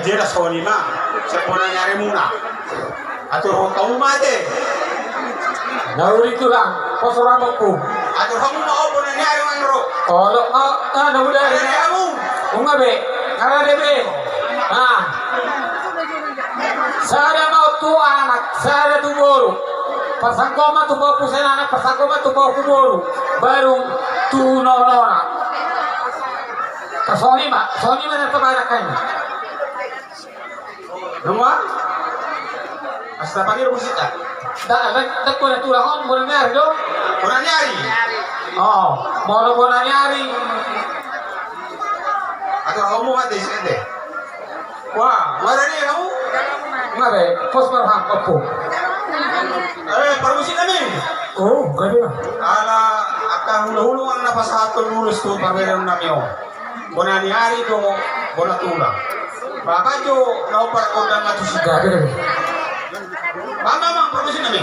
jelas ko ni ma. Sa po nangyari muna. Ato kamu mate. Nauri itu lang, pasurama ko. Ato kamu mau po nangyari ang ro. Olo, nawala Ano rin. kamu? Unga be, karade be. Sada mau tu anak, sada tu boru. Pasangkoma tu bawa pusen anak, pasangkoma tu bawa boru. Baru tu nona. Sony mana pagarakan? Rumah? Hasta pagi rumusita. Dak ko na tulahon, mo nangyari do? Kung nangyari? Oo, mo nangyari. Ato kamu mate sinde. Wah, marani kamu? Nga be, pos marham po. Permusin namin. Oo, gano'n na. Ala, akang hulu ang napasahatol lulus to pagmeron namin o. Kung nangyari to, bola tulang. Baka jo, naupar ko lang nga to siya. Gabi na be. Mama, permusin namin.